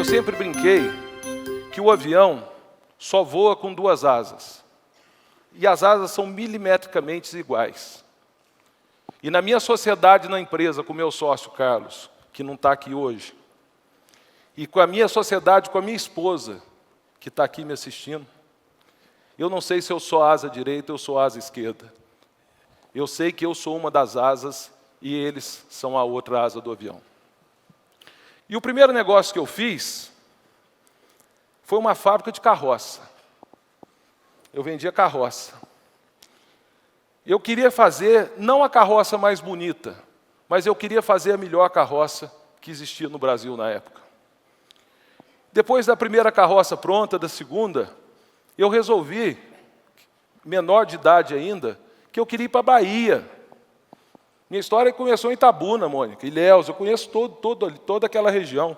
sempre brinquei que o avião só voa com duas asas. E as asas são milimetricamente iguais. E na minha sociedade na empresa, com o meu sócio Carlos, que não está aqui hoje, e com a minha sociedade com a minha esposa, que está aqui me assistindo, eu não sei se eu sou asa direita ou sou asa esquerda. Eu sei que eu sou uma das asas e eles são a outra asa do avião. E o primeiro negócio que eu fiz foi uma fábrica de carroça. Eu vendia carroça. Eu queria fazer, não a carroça mais bonita, mas eu queria fazer a melhor carroça que existia no Brasil na época. Depois da primeira carroça pronta, da segunda, eu resolvi, menor de idade ainda, que eu queria ir para a Bahia. Minha história começou em Itabuna, Mônica, Ilhéus, eu conheço toda aquela região.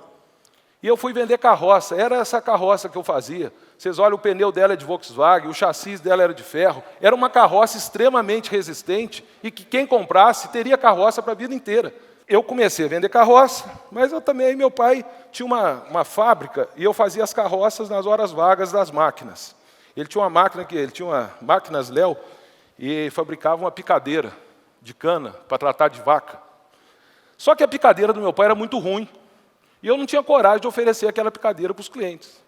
E eu fui vender carroça, era essa carroça que eu fazia. Vocês olham, o pneu dela é de Volkswagen, o chassi dela era de ferro. Era uma carroça extremamente resistente e que quem comprasse teria carroça para a vida inteira. Eu comecei a vender carroça, mas eu também, meu pai tinha uma fábrica e eu fazia as carroças nas horas vagas das máquinas. Ele tinha uma máquinas Léo e fabricava uma picadeira de cana para tratar de vaca. Só que a picadeira do meu pai era muito ruim. E eu não tinha coragem de oferecer aquela picadeira para os clientes.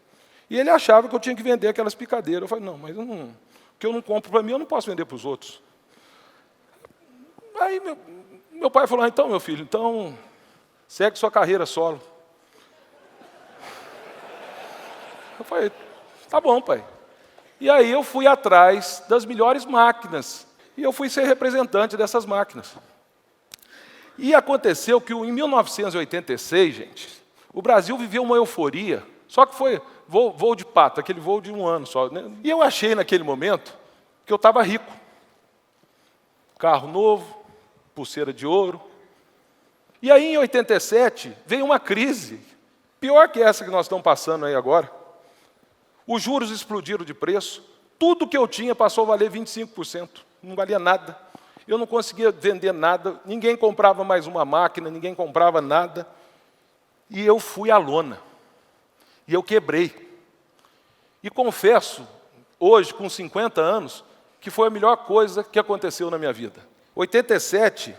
E ele achava que eu tinha que vender aquelas picadeiras. Eu falei, não, mas o que eu não compro para mim, eu não posso vender para os outros. Aí meu pai falou, então, meu filho, então segue sua carreira solo. Eu falei, tá bom, pai. E aí eu fui atrás das melhores máquinas. E eu fui ser representante dessas máquinas. E aconteceu que em 1986, gente, o Brasil viveu uma euforia, só que foi voo de pato, aquele voo de um ano só. Né? E eu achei naquele momento que eu estava rico. Carro novo, pulseira de ouro. E aí, em 87, veio uma crise, pior que essa que nós estamos passando aí agora. Os juros explodiram de preço, tudo que eu tinha passou a valer 25%, não valia nada. Eu não conseguia vender nada, ninguém comprava mais uma máquina, ninguém comprava nada. E eu fui à lona. E eu quebrei. E confesso, hoje, com 50 anos, que foi a melhor coisa que aconteceu na minha vida. 87,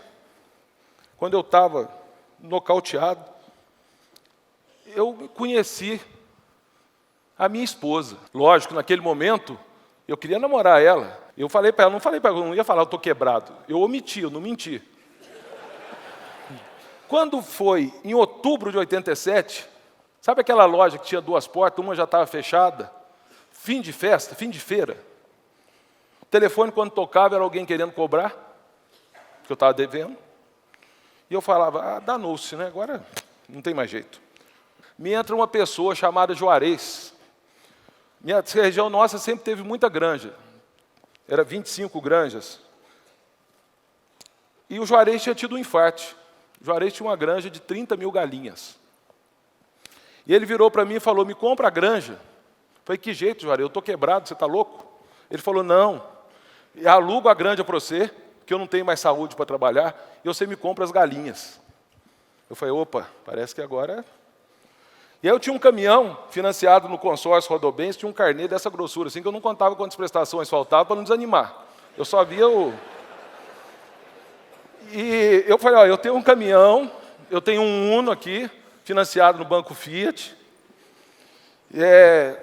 quando eu estava nocauteado, eu conheci a minha esposa. Lógico, naquele momento, eu queria namorar ela. Eu falei para ela, eu não ia falar, eu estou quebrado. Eu omiti, eu não menti. Quando foi em outubro de 87, sabe aquela loja que tinha duas portas, uma já estava fechada? Fim de festa, fim de feira. O telefone, quando tocava, era alguém querendo cobrar, que eu estava devendo. E eu falava, danou-se, né? Agora não tem mais jeito. Me entra uma pessoa chamada Juarez. Minha região nossa sempre teve muita granja. Era 25 granjas. E o Juarez tinha tido um infarte. O Juarez tinha uma granja de 30 mil galinhas. E ele virou para mim e falou, me compra a granja. Eu falei, que jeito, Juarez, eu estou quebrado, você está louco? Ele falou, não, eu alugo a granja para você, que eu não tenho mais saúde para trabalhar, e você me compra as galinhas. Eu falei, opa, parece que agora... E aí eu tinha um caminhão financiado no consórcio Rodobens, tinha um carnê dessa grossura, assim, que eu não contava quantas prestações faltavam para não desanimar. Eu só via o... E eu falei, ó, eu tenho um caminhão, eu tenho um Uno aqui, financiado no Banco Fiat,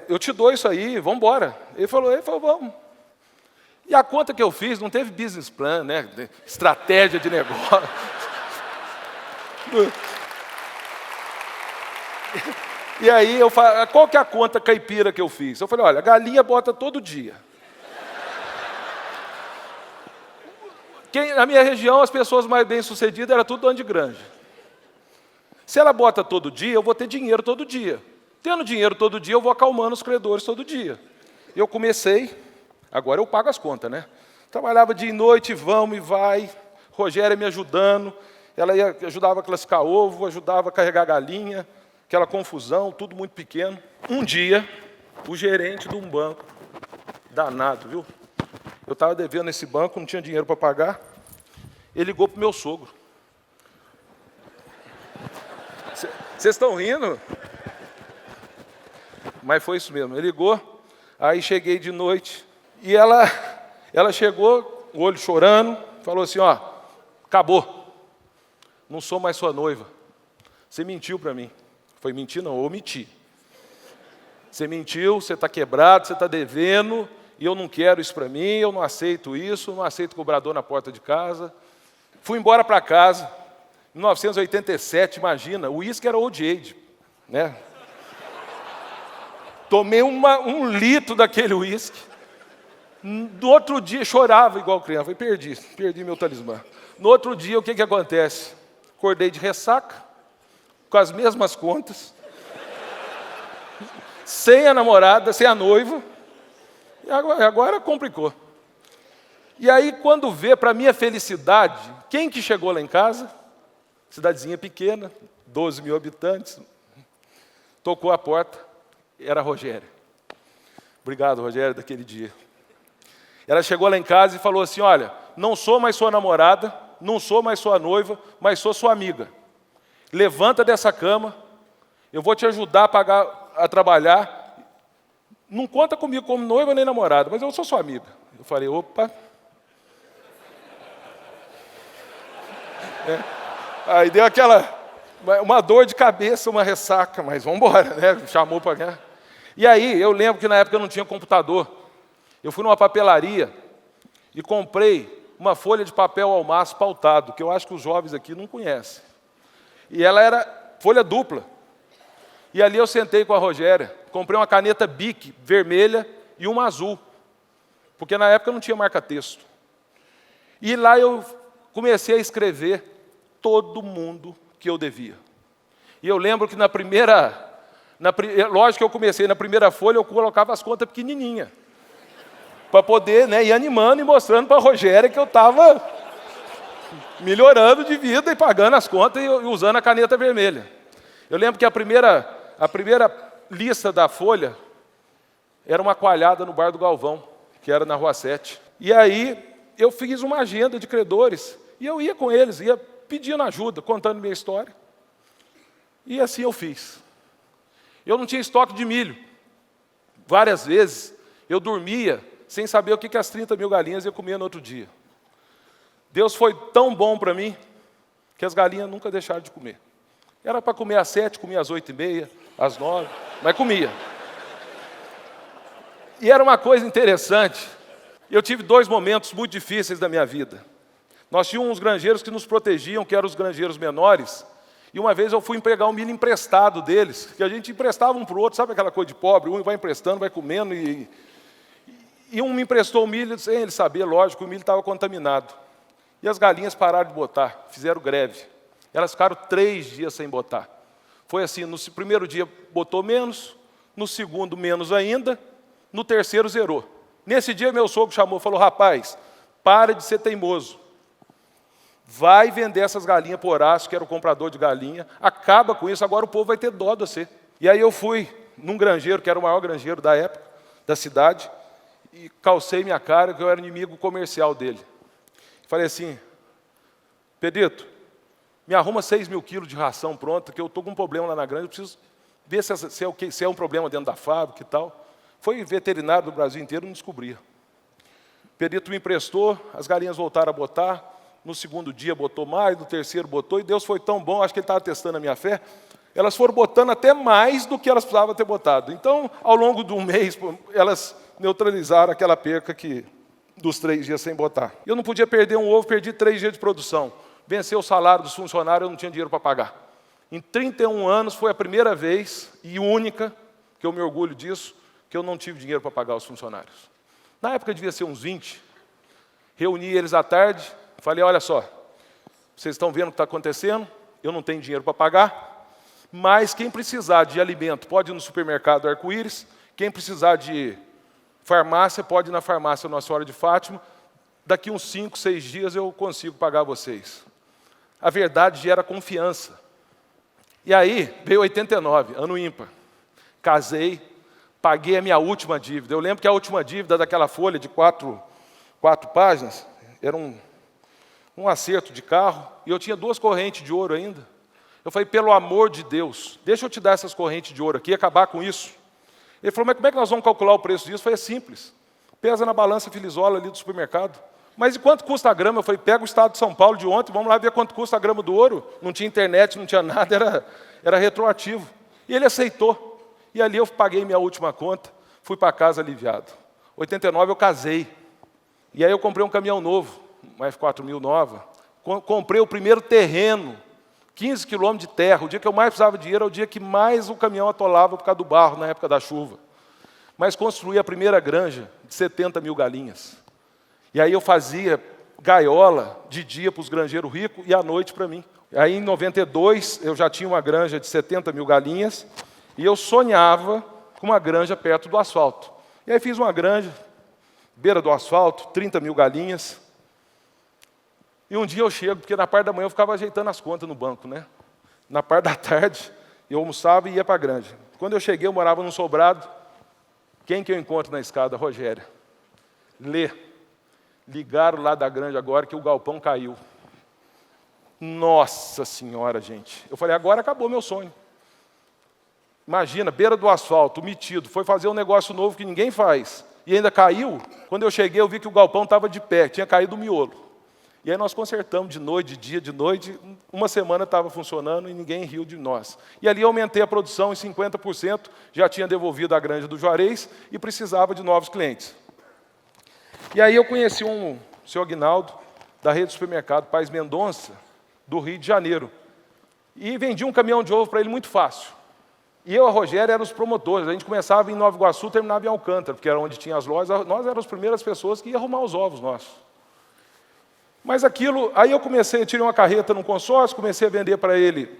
eu te dou isso aí, vamos embora. Ele falou, vamos. E a conta que eu fiz, não teve business plan, né? Estratégia de negócio. E aí, eu falei, qual que é a conta caipira que eu fiz? Eu falei, olha, a galinha bota todo dia. Na minha região, as pessoas mais bem-sucedidas eram tudo dono de granja. Se ela bota todo dia, eu vou ter dinheiro todo dia. Tendo dinheiro todo dia, eu vou acalmando os credores todo dia. Eu comecei, agora eu pago as contas, né? Trabalhava dia e noite, vamos e vai. Rogéria me ajudando, ela ajudava a classificar ovo, ajudava a carregar galinha, aquela confusão, tudo muito pequeno. Um dia, o gerente de um banco, danado, viu? Eu estava devendo esse banco, não tinha dinheiro para pagar. Ele ligou para o meu sogro. Vocês estão rindo? Mas foi isso mesmo. Ele ligou, aí cheguei de noite, e ela chegou, o olho chorando, falou assim, ó, acabou, não sou mais sua noiva. Você mentiu para mim. Foi mentir não, eu omiti. Você mentiu, você está quebrado, você está devendo, e eu não quero isso para mim, eu não aceito isso, não aceito cobrador na porta de casa. Fui embora para casa, em 1987, imagina, o uísque era Old Age, né? Tomei um litro daquele uísque. No outro dia, chorava igual criança. Falei, perdi meu talismã. No outro dia, o que acontece? Acordei de ressaca, com as mesmas contas, sem a namorada, sem a noiva, e agora complicou. E aí, quando vê, para minha felicidade, quem que chegou lá em casa? Cidadezinha pequena, 12 mil habitantes, tocou a porta. Era a Rogéria. Obrigado, Rogéria, daquele dia. Ela chegou lá em casa e falou assim, olha, não sou mais sua namorada, não sou mais sua noiva, mas sou sua amiga. Levanta dessa cama, eu vou te ajudar a trabalhar. Não conta comigo como noiva nem namorada, mas eu sou sua amiga. Eu falei, opa. Aí deu uma dor de cabeça, uma ressaca, mas vamos embora, né? Chamou para cá. E aí, eu lembro que na época eu não tinha computador. Eu fui numa papelaria e comprei uma folha de papel ao maço pautado, que eu acho que os jovens aqui não conhecem. E ela era folha dupla. E ali eu sentei com a Rogéria, comprei uma caneta Bic vermelha e uma azul, porque na época não tinha marca-texto. E lá eu comecei a escrever todo mundo que eu devia. E eu lembro que lógico que eu comecei na primeira folha, eu colocava as contas pequenininhas, para poder, né, ir animando e mostrando para a Rogéria que eu estava melhorando de vida e pagando as contas e usando a caneta vermelha. Eu lembro que a primeira lista da folha era uma coalhada no Bar do Galvão, que era na Rua 7. E aí eu fiz uma agenda de credores e eu ia com eles, ia pedindo ajuda, contando minha história. E assim eu fiz. Eu não tinha estoque de milho. Várias vezes eu dormia sem saber o que as 30 mil galinhas iam comer no outro dia. Deus foi tão bom para mim que as galinhas nunca deixaram de comer. Era para comer às 7, comia às 8h30, às 9, mas comia. E era uma coisa interessante. Eu tive 2 momentos muito difíceis da minha vida. Nós tínhamos uns granjeiros que nos protegiam, que eram os granjeiros menores. E uma vez eu fui pegar um milho emprestado deles, que a gente emprestava um para o outro, sabe aquela coisa de pobre? Um vai emprestando, vai comendo, e um me emprestou o milho, sem ele saber, lógico, o milho estava contaminado. E as galinhas pararam de botar, fizeram greve. Elas ficaram 3 dias sem botar. Foi assim, no primeiro dia botou menos, no segundo menos ainda, no terceiro zerou. Nesse dia meu sogro chamou e falou, rapaz, para de ser teimoso. Vai vender essas galinhas por Horácio, que era o comprador de galinha, acaba com isso, agora o povo vai ter dó de você. E aí eu fui num granjeiro, que era o maior granjeiro da época, da cidade, e calcei minha cara, que eu era inimigo comercial dele. Falei assim, Pedrito, me arruma 6 mil quilos de ração pronta, que eu estou com um problema lá na granja, eu preciso ver se é um problema dentro da fábrica e tal. Foi veterinário do Brasil inteiro, não descobria. Pedrito me emprestou, as galinhas voltaram a botar. No segundo dia botou mais, no terceiro botou, e Deus foi tão bom, acho que Ele estava testando a minha fé, elas foram botando até mais do que elas precisavam ter botado. Então, ao longo de um mês, elas neutralizaram aquela perca dos 3 dias sem botar. Eu não podia perder um ovo, perdi 3 dias de produção. Venceu o salário dos funcionários, eu não tinha dinheiro para pagar. Em 31 anos, foi a primeira vez, e única, que eu me orgulho disso, que eu não tive dinheiro para pagar os funcionários. Na época devia ser uns 20. Reuni eles à tarde, falei, olha só, vocês estão vendo o que está acontecendo, eu não tenho dinheiro para pagar, mas quem precisar de alimento pode ir no supermercado Arco-Íris, quem precisar de farmácia pode ir na farmácia Nossa Senhora de Fátima, daqui uns 5, 6 dias eu consigo pagar vocês. A verdade gera confiança. E aí, veio 89, ano ímpar, casei, paguei a minha última dívida. Eu lembro que a última dívida daquela folha de 4 páginas, era um acerto de carro, e eu tinha 2 correntes de ouro ainda. Eu falei, pelo amor de Deus, deixa eu te dar essas correntes de ouro aqui e acabar com isso. Ele falou, mas como é que nós vamos calcular o preço disso? Eu falei, é simples. Pesa na balança Filisola ali do supermercado. Mas e quanto custa a grama? Eu falei, pega o estado de São Paulo de ontem, vamos lá ver quanto custa a grama do ouro. Não tinha internet, não tinha nada, era retroativo. E ele aceitou. E ali eu paguei minha última conta, fui para casa aliviado. Em 89 eu casei. E aí eu comprei um caminhão novo, uma F4000 nova. Comprei o primeiro terreno, 15 quilômetros de terra. O dia que eu mais precisava de dinheiro é o dia que mais o caminhão atolava por causa do barro, na época da chuva. Mas construí a primeira granja de 70 mil galinhas. E aí eu fazia gaiola de dia para os granjeiros ricos e à noite para mim. Aí em 92 eu já tinha uma granja de 70 mil galinhas e eu sonhava com uma granja perto do asfalto. E aí fiz uma granja, beira do asfalto, 30 mil galinhas. E um dia eu chego, porque na parte da manhã eu ficava ajeitando as contas no banco, né? Na parte da tarde eu almoçava e ia para a granja. Quando eu cheguei, eu morava num sobrado. Quem que eu encontro na escada? Rogéria. Ligaram lá da granja agora que o galpão caiu. Nossa Senhora, gente. Eu falei, agora acabou meu sonho. Imagina, beira do asfalto, metido, foi fazer um negócio novo que ninguém faz. E ainda caiu. Quando eu cheguei, eu vi que o galpão estava de pé, tinha caído o miolo. E aí nós consertamos de noite, de dia, de noite. Uma semana estava funcionando e ninguém riu de nós. E ali eu aumentei a produção em 50%, já tinha devolvido a granja do Juarez e precisava de novos clientes. E aí eu conheci o senhor Aguinaldo, da rede de supermercado Paz Mendonça, do Rio de Janeiro. E vendi um caminhão de ovo para ele muito fácil. E eu e a Rogéria éramos os promotores. A gente começava em Nova Iguaçu, terminava em Alcântara, porque era onde tinha as lojas. Nós éramos as primeiras pessoas que iam arrumar os ovos nossos. Mas aquilo, aí eu tirei uma carreta num consórcio, comecei a vender para ele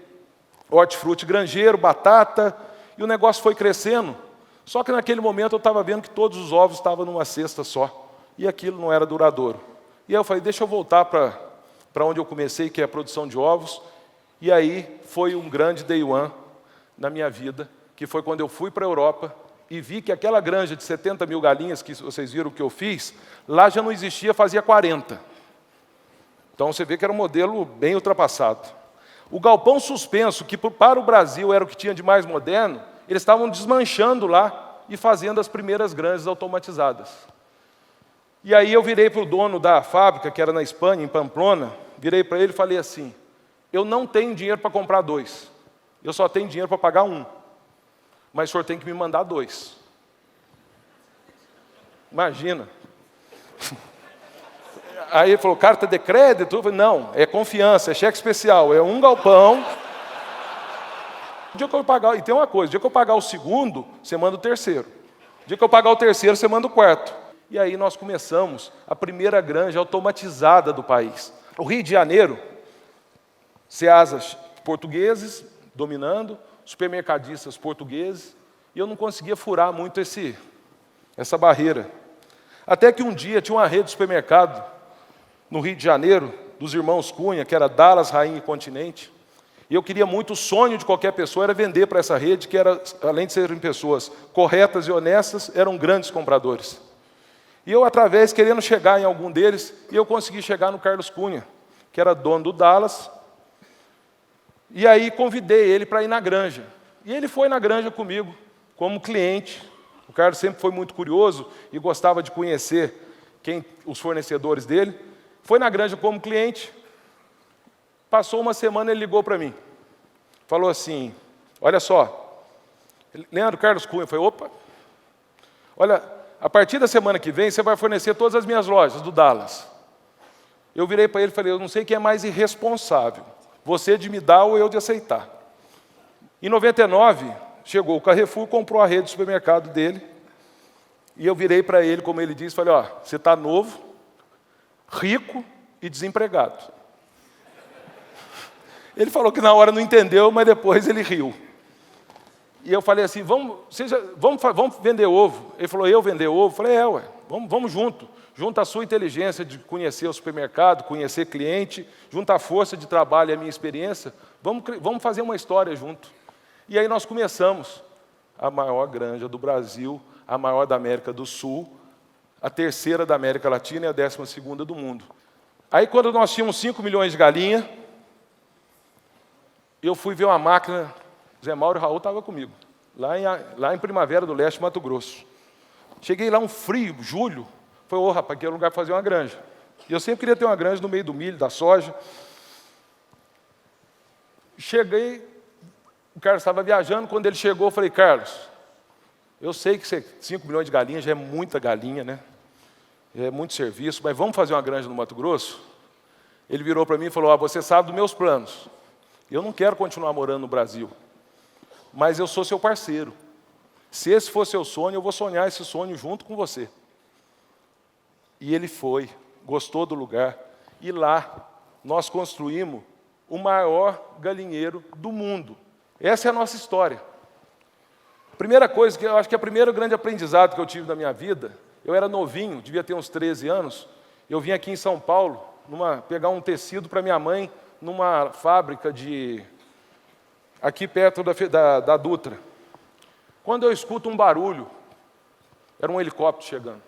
hortifruti granjeiro, batata, e o negócio foi crescendo. Só que naquele momento eu estava vendo que todos os ovos estavam numa cesta só, e aquilo não era duradouro. E aí eu falei, deixa eu voltar para onde eu comecei, que é a produção de ovos, e aí foi um grande day one na minha vida, que foi quando eu fui para a Europa e vi que aquela granja de 70 mil galinhas, que vocês viram o que eu fiz, lá já não existia, fazia 40. Então, você vê que era um modelo bem ultrapassado. O galpão suspenso, que para o Brasil era o que tinha de mais moderno, eles estavam desmanchando lá e fazendo as primeiras granjas automatizadas. E aí eu virei para o dono da fábrica, que era na Espanha, em Pamplona, virei para ele e falei assim, eu não tenho dinheiro para comprar 2, eu só tenho dinheiro para pagar 1, mas o senhor tem que me mandar 2. Imagina. Aí ele falou, carta de crédito? Eu falei, não, é confiança, é cheque especial, é um galpão. O dia que eu pagar, e tem uma coisa, o dia que eu pagar o segundo, você manda o terceiro. O dia que eu pagar o terceiro, você manda o quarto. E aí nós começamos a primeira granja automatizada do país. O Rio de Janeiro, ceasas portugueses dominando, supermercadistas portugueses, e eu não conseguia furar muito essa barreira. Até que um dia tinha uma rede de supermercado no Rio de Janeiro, dos irmãos Cunha, que era Dallas, Rainha e Continente. E eu queria muito, o sonho de qualquer pessoa era vender para essa rede, que era, além de serem pessoas corretas e honestas, eram grandes compradores. E eu, querendo chegar em algum deles, e eu consegui chegar no Carlos Cunha, que era dono do Dallas. E aí convidei ele para ir na granja. E ele foi na granja comigo, como cliente. O Carlos sempre foi muito curioso e gostava de conhecer os fornecedores dele. Foi na granja como cliente, passou uma semana, ele ligou para mim. Falou assim, olha só, Leandro Carlos Cunha. Eu falei, opa, olha, a partir da semana que vem, você vai fornecer todas as minhas lojas do Dallas. Eu virei para ele e falei, eu não sei quem é mais irresponsável, você de me dar ou eu de aceitar. Em 99, chegou o Carrefour, comprou a rede de supermercado dele, e eu virei para ele, como ele disse, falei, ó, você está novo, rico e desempregado. Ele falou que na hora não entendeu, mas depois ele riu. E eu falei assim, vamos vender ovo. Ele falou, eu vender ovo? Eu falei, ué, vamos junto. Junta a sua inteligência de conhecer o supermercado, conhecer cliente, junta a força de trabalho e a minha experiência, vamos fazer uma história junto. E aí nós começamos a maior granja do Brasil, a maior da América do Sul, a terceira da América Latina e a 12ª do mundo. Aí, quando nós tínhamos 5 milhões de galinhas, eu fui ver uma máquina, Zé Mauro e Raul estavam comigo. lá em Primavera do Leste, Mato Grosso. Cheguei lá, um frio, julho. Falei, ô, rapaz, aqui é o lugar para fazer uma granja. E eu sempre queria ter uma granja no meio do milho, da soja. Cheguei, o Carlos estava viajando. Quando ele chegou, eu falei, Carlos, eu sei que 5 milhões de galinhas já é muita galinha, né? É muito serviço, mas vamos fazer uma granja no Mato Grosso? Ele virou para mim e falou, você sabe dos meus planos. Eu não quero continuar morando no Brasil, mas eu sou seu parceiro. Se esse for seu sonho, eu vou sonhar esse sonho junto com você. E ele foi, gostou do lugar, e lá nós construímos o maior galinheiro do mundo. Essa é a nossa história. Primeira coisa, que eu acho que é o primeiro grande aprendizado que eu tive na minha vida, eu era novinho, devia ter uns 13 anos, eu vim aqui em São Paulo, pegar um tecido para minha mãe, numa fábrica aqui perto da Dutra. Quando eu escuto um barulho, era um helicóptero chegando.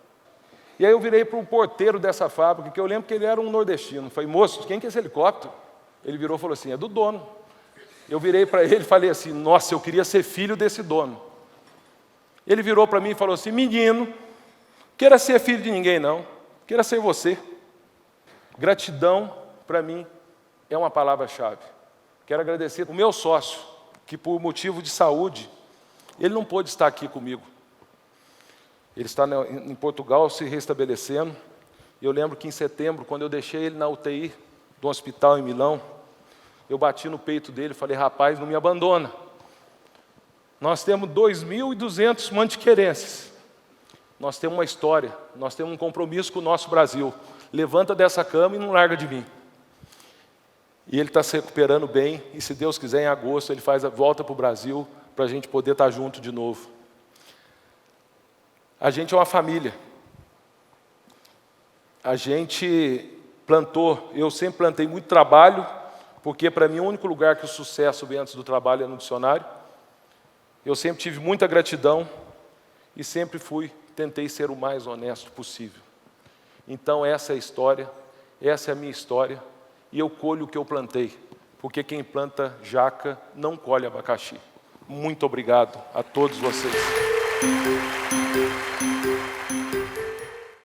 E aí eu virei para o porteiro dessa fábrica, que eu lembro que ele era um nordestino. Falei, moço, quem que é esse helicóptero? Ele virou e falou assim, é do dono. Eu virei para ele e falei assim, nossa, eu queria ser filho desse dono. Ele virou para mim e falou assim, menino, queira ser filho de ninguém não, queira ser você. Gratidão, para mim, é uma palavra-chave. Quero agradecer o meu sócio, que por motivo de saúde, ele não pôde estar aqui comigo. Ele está em Portugal se restabelecendo. Eu lembro que em setembro, quando eu deixei ele na UTI do hospital em Milão, eu bati no peito dele e falei, rapaz, não me abandona. Nós temos 2.200 mantiquerenses. Nós temos uma história, nós temos um compromisso com o nosso Brasil. Levanta dessa cama e não larga de mim. E ele está se recuperando bem, e se Deus quiser, em agosto, ele faz a volta para o Brasil, para a gente poder estar junto de novo. A gente é uma família. A gente plantou, eu sempre plantei muito trabalho, porque para mim o único lugar que o sucesso vem antes do trabalho é no dicionário. Eu sempre tive muita gratidão e sempre tentei ser o mais honesto possível. Então essa é a história, essa é a minha história, e eu colho o que eu plantei, porque quem planta jaca não colhe abacaxi. Muito obrigado a todos vocês.